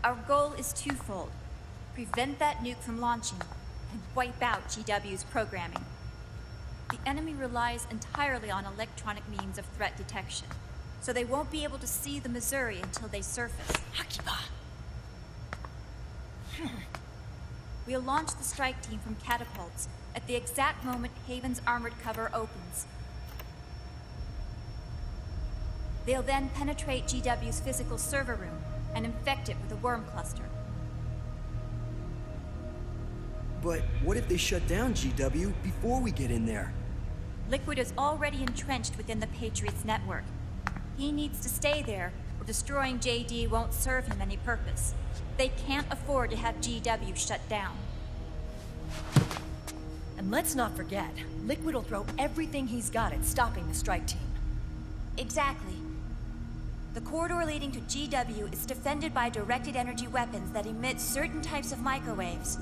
Our goal is twofold. Prevent that nuke from launching, and wipe out GW's programming. The enemy relies entirely on electronic means of threat detection, so they won't be able to see the Missouri until they surface. Akiba! We'll launch the strike team from catapults at the exact moment Haven's armored cover opens. They'll then penetrate GW's physical server room and infect it with a worm cluster. But what if they shut down GW before we get in there? Liquid is already entrenched within the Patriots' network. He needs to stay there, or destroying JD won't serve him any purpose. They can't afford to have GW shut down. And let's not forget, Liquid will throw everything he's got at stopping the strike team. Exactly. The corridor leading to GW is defended by directed energy weapons that emit certain types of microwaves.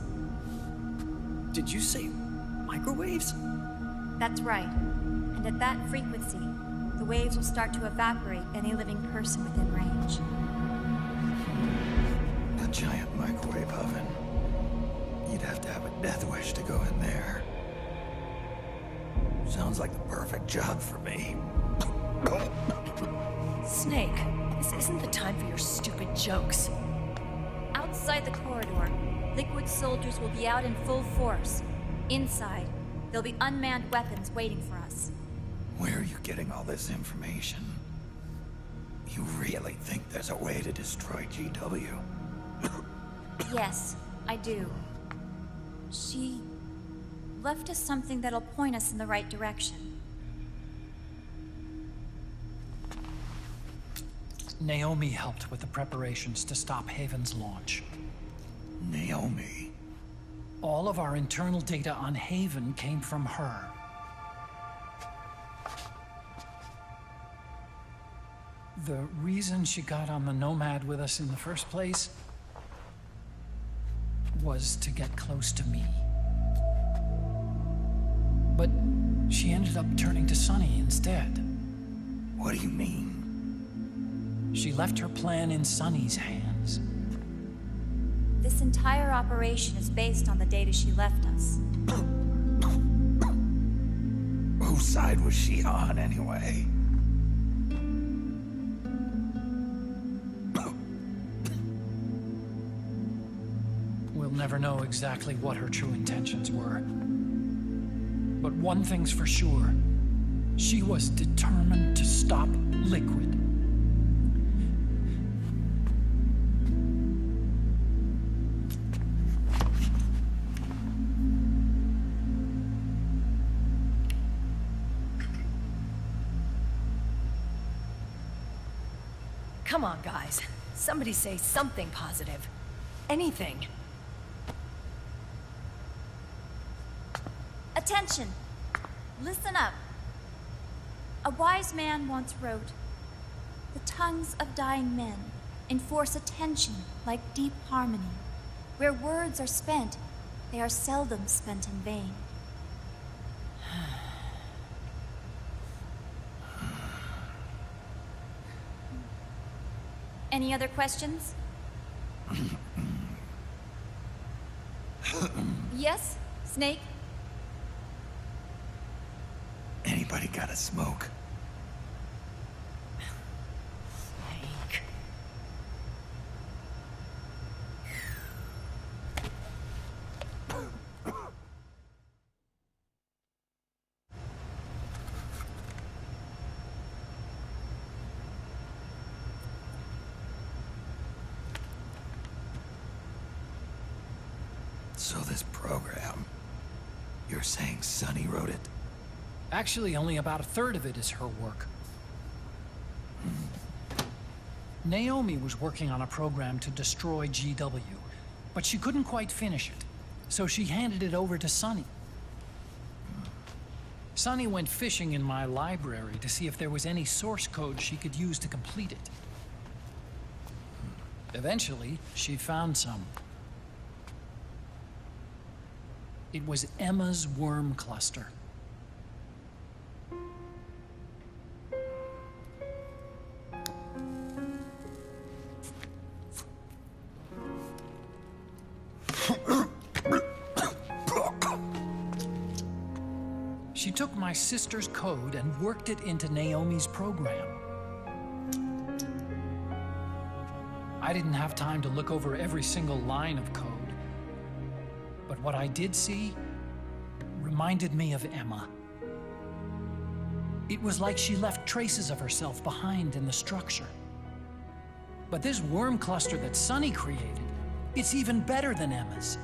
Did you say microwaves? That's right. And at that frequency, the waves will start to evaporate any living person within range. A giant microwave oven. You'd have to have a death wish to go in there. Sounds like the perfect job for me. Snake, this isn't the time for your stupid jokes. Outside the corridor, Liquid soldiers will be out in full force. Inside, there'll be unmanned weapons waiting for us. Where are you getting all this information? You really think there's a way to destroy GW? Yes, I do. She left us something that'll point us in the right direction. Naomi helped with the preparations to stop Haven's launch. Naomi? All of our internal data on Haven came from her. The reason she got on the Nomad with us in the first place was to get close to me. But she ended up turning to Sunny instead. What do you mean? She left her plan in Sunny's hands. This entire operation is based on the data she left us. Whose side was she on, anyway? We'll never know exactly what her true intentions were. But one thing's for sure. She was determined to stop Liquid. Come on, guys. Somebody say something positive. Anything. Attention! Listen up. A wise man once wrote, "The tongues of dying men enforce attention like deep harmony. Where words are spent, they are seldom spent in vain." Any other questions? Yes, Snake? Anybody got a smoke? Snake. So this program, you're saying Sunny wrote it? Actually, only about a third of it is her work. Naomi was working on a program to destroy GW, but she couldn't quite finish it, so she handed it over to Sunny. Sunny went fishing in my library to see if there was any source code she could use to complete it. Eventually, she found some. It was Emma's worm cluster. She took my sister's code and worked it into Naomi's program. I didn't have time to look over every single line of code, but what I did see reminded me of Emma. It was like she left traces of herself behind in the structure. But this worm cluster that Sonny created, it's even better than Emma's.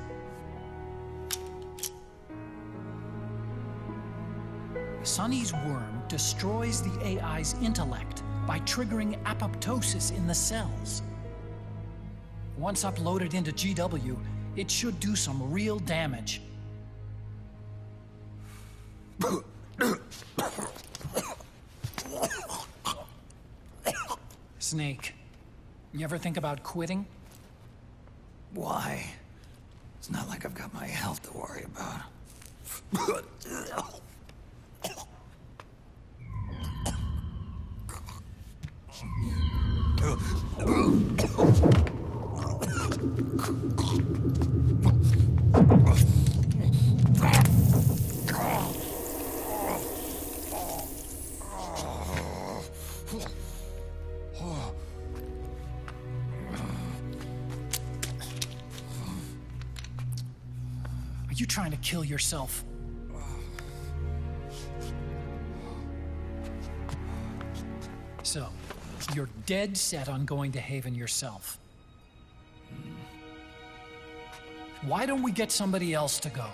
Sonny's worm destroys the AI's intellect by triggering apoptosis in the cells. Once uploaded into GW, it should do some real damage. Snake, you ever think about quitting? Why? It's not like I've got my health to worry about. Are you trying to kill yourself? So, you're dead set on going to Haven yourself. Why don't we get somebody else to go?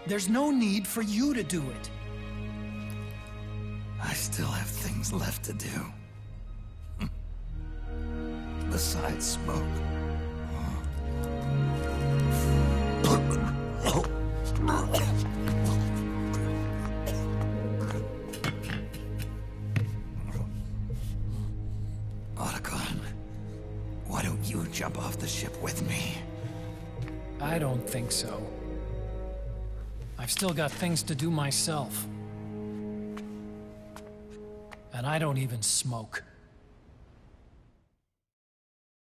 There's no need for you to do it. I still have things left to do. Besides smoke. Otacon, why don't you jump off the ship with me? I don't think so. I've still got things to do myself. And I don't even smoke.